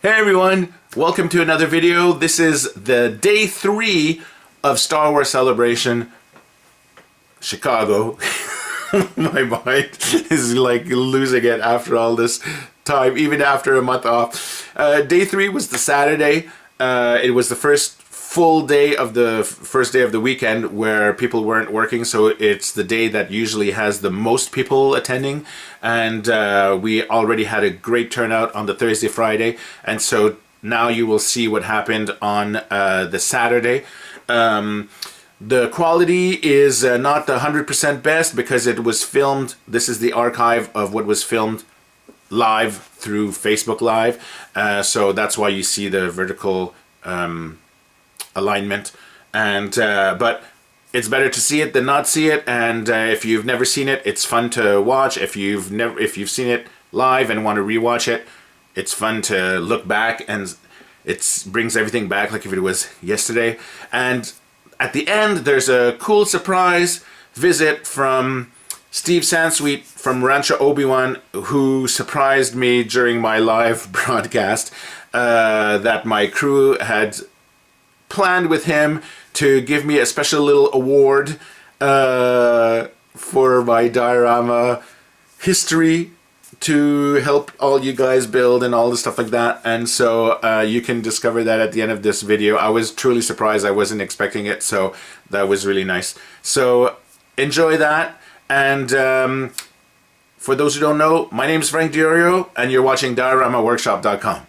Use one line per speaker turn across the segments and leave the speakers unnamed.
Hey everyone, welcome to another video. This is the day 3 of Star Wars Celebration Chicago. My mind is like losing it after all this time, even after a month off. Day 3 was the Saturday. It was the first full day of the first day of the weekend where people weren't working, so it's the day that usually has the most people attending, and we already had a great turnout on the Thursday, Friday, and so now you will see what happened on the Saturday. The quality is not the 100% best because it was filmed. This is the archive of what was filmed live through Facebook Live, so that's why you see the vertical alignment, and but it's better to see it than not see it, and if you've never seen it, it's fun to watch. If you've seen it live and want to rewatch it, it's fun to look back, and it brings everything back like if it was yesterday. And at the end there's a cool surprise visit from Steve Sansweet from Rancho Obi-Wan, who surprised me during my live broadcast that my crew had planned with him to give me a special little award for my diorama history to help all you guys build and all the stuff like that. And so you can discover that at the end of this video. I was truly surprised. I wasn't expecting it, so that was really nice. So enjoy that. And for those who don't know, my name is Frank Diorio, and you're watching dioramaworkshop.com.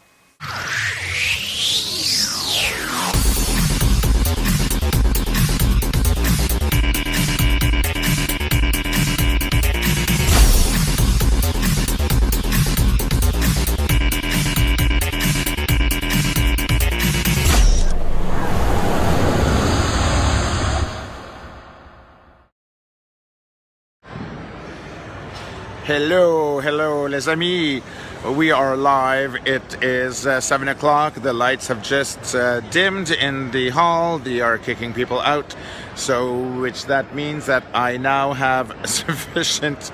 Hello les amis, we are live. It is 7 o'clock. The lights have just dimmed in the hall. They are kicking people out, so which that means that I now have sufficient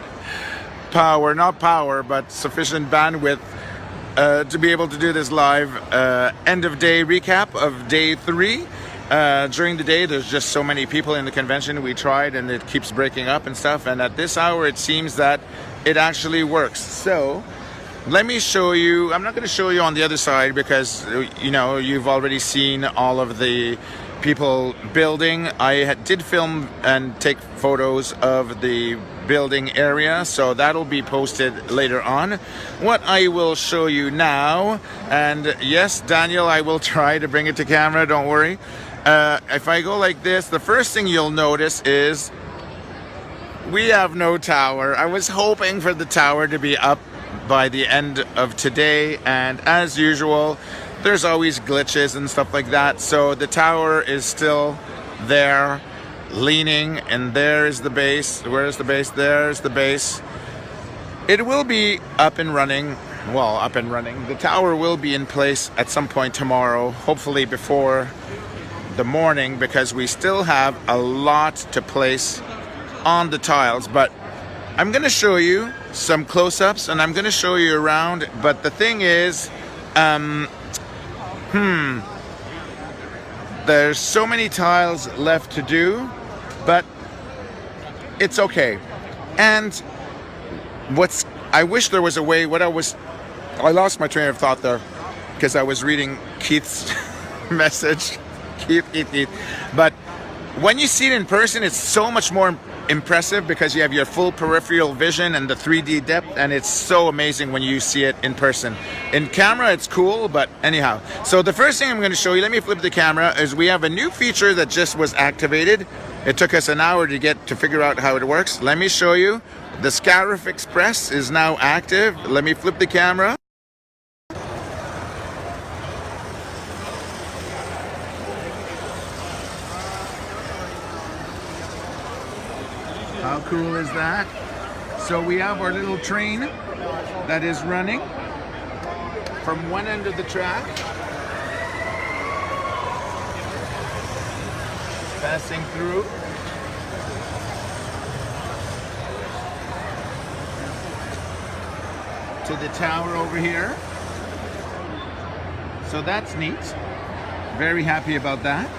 power, not power, but sufficient bandwidth to be able to do this live end of day recap of day 3. During the day there's just so many people in the convention. We tried and it keeps breaking up and stuff, and at this hour it seems that it actually works. So let me show you. I'm not going to show you on the other side because you know you've already seen all of the people building. I did film and take photos of the building area, so that'll be posted later on. What I will show you now, and yes Daniel, I will try to bring it to camera, don't worry. If I go like this, the first thing you'll notice is we have no tower. I was hoping for the tower to be up by the end of today, and as usual there's always glitches and stuff like that, so the tower is still there leaning, and there is the base. Where's the base? There's the base. It will be up and running. Well, up and running. The tower will be in place at some point tomorrow, hopefully before the morning, because we still have a lot to place on the tiles. But I'm going to show you some close-ups and I'm going to show you around. But the thing is, there's so many tiles left to do, but it's okay. And I wish there was a way. I lost my train of thought there because I was reading Keith's message. Keith. But when you see it in person, it's so much more impressive because you have your full peripheral vision and the 3D depth, and it's so amazing when you see it in person. In camera it's cool, but anyhow. So the first thing I'm going to show you, let me flip the camera, is we have a new feature that just was activated. It took us an hour to figure out how it works. Let me show you. The Scarif Express is now active. Let me flip the camera. How cool is that? So we have our little train that is running from one end of the track, passing through to the tower over here. So that's neat. Very happy about that.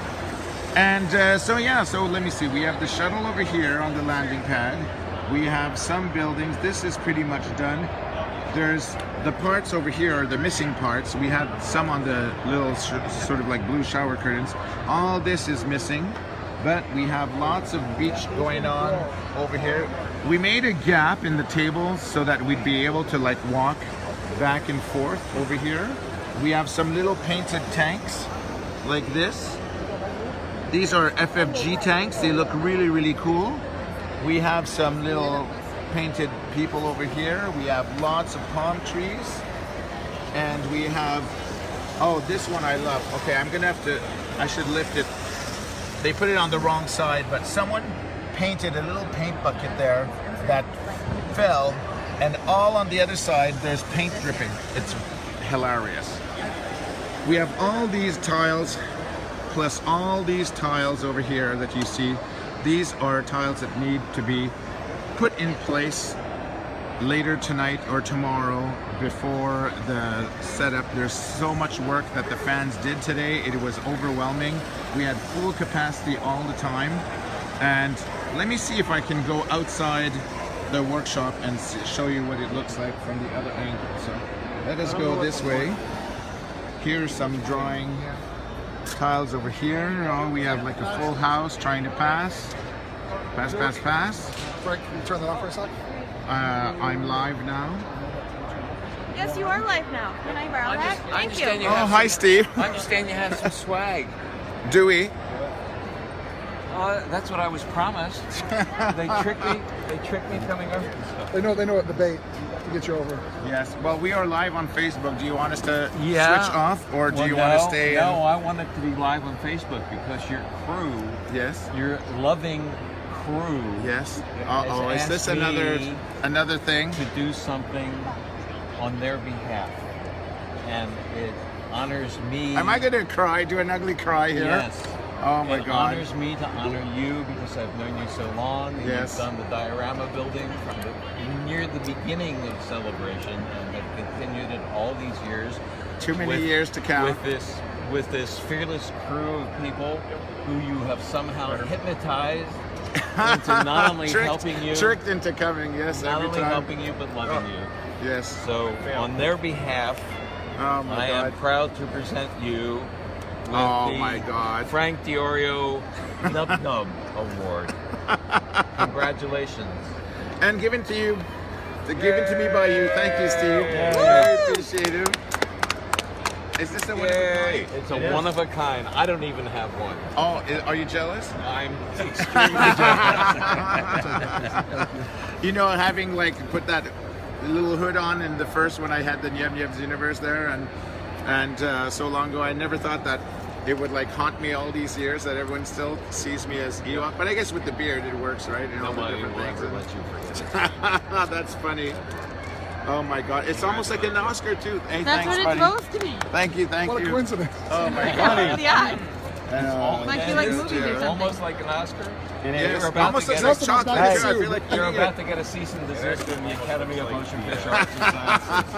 And so yeah, so let me see. We have the shuttle over here on the landing pad. We have some buildings. This is pretty much done. There's the parts over here are the missing parts. We had some on the little sort of like blue shower curtains. All this is missing, but we have lots of beach going on over here. We made a gap in the table so that we'd be able to like walk back and forth over here. We have some little painted tanks like this. These are FFG tanks. They look really, really cool. We have some little painted people over here. We have lots of palm trees. And we have, oh, this one I love. Okay, I'm gonna have to, I should lift it. They put it on the wrong side, but someone painted a little paint bucket there that fell, and all on the other side, there's paint dripping. It's hilarious. We have all these tiles, plus all these tiles over here that you see. These are tiles that need to be put in place later tonight or tomorrow before the setup. There's so much work that the fans did today. It was overwhelming. We had full capacity all the time. And let me see if I can go outside the workshop and show you what it looks like from the other angle. So let us go this way. Here's some drawing tiles over here. Oh, we have like a full house trying to pass. Pass, pass, pass.
Frank, can you turn that off for a sec?
I'm live now.
Yes, you are live now. Can I borrow that? Thank you.
Oh, hi, Steve.
I understand you have some swag.
Do we?
That's what I was promised. They tricked me. They tricked me coming over.
They know what the bait to get you over.
Yes. Well, we are live on Facebook. Do you want us to
Yeah.
switch off, or do
Well,
you want to
no,
stay?
No, I want it to be live on Facebook because your crew,
Yes.
your loving crew,
Yes. Uh-oh. Is
has
this
asked
another thing?
to do something on their behalf, and it honors me.
Am I going to cry? Do an ugly cry here?
Yes.
Oh my
It
God.
honors me to honor you because I've known you so long. And
Yes.
You've done the diorama building from near the beginning of Celebration and have continued it all these years.
Too many
with-
years to count.
With this fearless crew of people who you have somehow hypnotized into not only helping you,
Tricked into coming. Yes.
not
Every
only
time.
helping you, but loving you.
Yes.
So on their behalf,
Oh my
I
God.
am proud to present you with
Oh
the
my God.
Frank Diorio Nub Nub Award. Congratulations.
And given to you, given to me by you. Thank you, Steve.
Yay.
I appreciate it. Is this a one of a kind?
It's a one of a kind. I don't even have one.
Oh, are you jealous?
I'm extremely jealous.
You know, having like put that little hood on in the first when I had the Yum Yum's Universe there, and so long ago, I never thought that it would like haunt me all these years that everyone still sees me as Ewok. But I guess with the beard, it works, right? And all the
Nobody
different
will
things.
ever let you forget.
That's funny. Oh my God, it's almost like an Oscar too. Hey,
That's
thanks,
what it's
buddy.
supposed to be.
Thank you, thank
What a
you.
coincidence.
Oh my God.
Yeah.
Like
you like movies or something.
Almost like an Oscar.
Yes,
You're about
almost
to
looks
get
like
a-
chocolate.
Hey,
too. I feel like
You're
eating
about
it.
to get a cease and desist from the Academy of Motion Picture Arts and Sciences.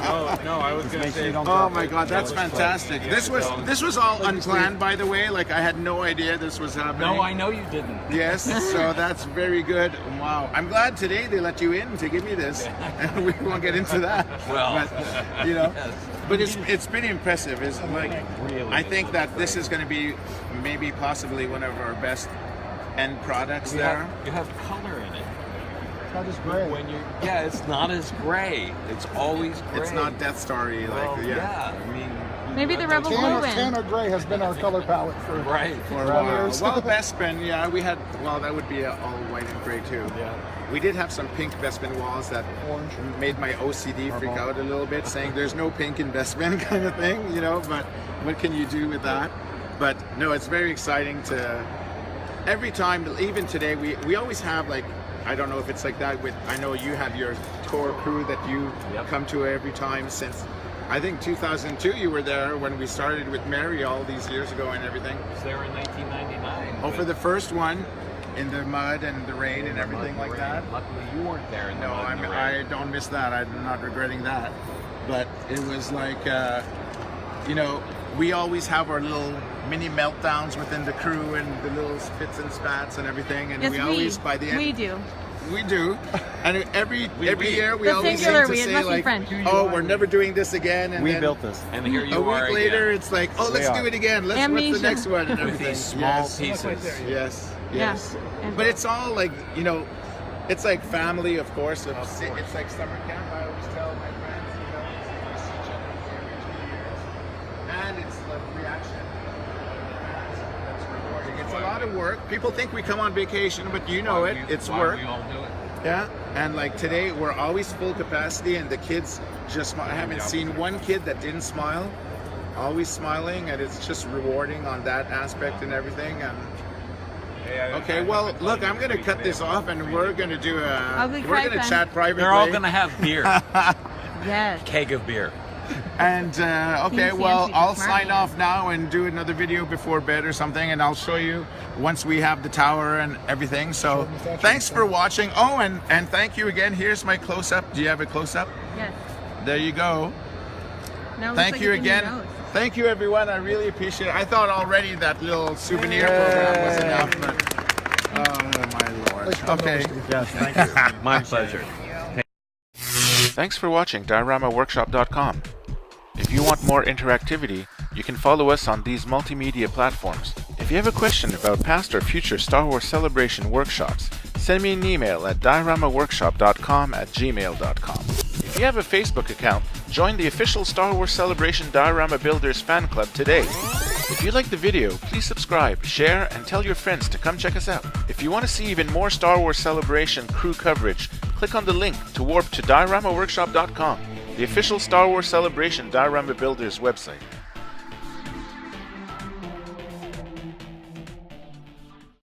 Oh no, I was gonna say.
Oh my God, that's fantastic. This was all unplanned, by the way. Like I had no idea this was happening.
No, I know you didn't.
Yes, so that's very good. Wow, I'm glad today they let you in to give me this, and we won't get into that.
Well,
but, you know,
yes.
but it's pretty impressive. It's like
Really
I think
is.
that this is going to be maybe possibly one of our best end products there.
You have color in it.
It's not just gray.
When you, it's not as gray. It's always gray.
It's not Death Starry
Well,
like
yeah. I mean,
Maybe the Rebel
Tan
Blue
or,
win.
tan or gray has been our color palette for
right.
for a
20
while.
years.
Well, Bespin, yeah, we had. Well, that would be all white and gray too.
Yeah.
We did have some pink Bespin walls that
Orange.
made my OCD freak out a little bit, saying there's no pink in Bespin kind of thing, you know. But what can you do with that? But no, it's very exciting to. Every time, even today, we always have like. I don't know if it's like that with. I know you have your core crew that you
Yep.
come to every time since. I think 2002 you were there when we started with Mary all these years ago and everything.
I was there in 1999.
Oh, for the first one, in the mud and the rain and everything like that.
Luckily, you weren't there in the
No,
mud and the rain.
I don't miss that. I'm not regretting that. But it was like you know, we always have our little mini meltdowns within the crew and the little spits and spats and everything, and
Yes,
we always by the end
we do.
we do, and every year we
The
always
singular
seem
we,
to
it
say
must be
like,
French.
oh, we're never doing this again, and
We
then
built this.
And here you
a
are
week later
again.
it's like, oh, let's do it again. What's
Amnesia.
the next one and
with
everything.
these small
Yes.
pieces.
Yes,
Yeah.
yes.
And-
But it's all like, you know, it's like family, of course. It's like summer camp. I always tell my friends, you know, we see each other every 2 years, and it's like reaction. That's rewarding. It's a lot of work. People think we come on vacation, but you know it. It's
Why
work.
we all do it.
Yeah, and like today we're always full capacity, and the kids just. I haven't seen one kid that didn't smile. Always smiling, and it's just rewarding on that aspect and everything. And okay, well, look, I'm gonna cut this off, and we're gonna do
Ugly
we're
cry
gonna
pen.
chat privately.
They're all gonna have beer.
Yes.
Keg of beer.
And okay,
Team
well,
Sansweet,
I'll
smart
sign
man.
off now and do another video before bed or something, and I'll show you once we have the tower and everything. So thanks for watching. Oh, and thank you again. Here's my close-up. Do you have a close-up?
Yes.
There you go.
Now it looks
Thank
like
you
it's in your
again.
nose.
Thank you, everyone. I really appreciate it. I thought already that little souvenir program was enough, but oh my lord. Okay.
Yes, thank you.
My pleasure.
Thanks for watching DioramaWorkshop.com. If you want more interactivity, you can follow us on these multimedia platforms. If you have a question about past or future Star Wars Celebration workshops, send me an email at dioramaworkshop.com@gmail.com. If you have a Facebook account, join the official Star Wars Celebration Diorama Builders fan club today. If you like the video, please subscribe, share, and tell your friends to come check us out. If you want to see even more Star Wars Celebration crew coverage, click on the link to warp to dioramaworkshop.com, the official Star Wars Celebration Diorama Builders website.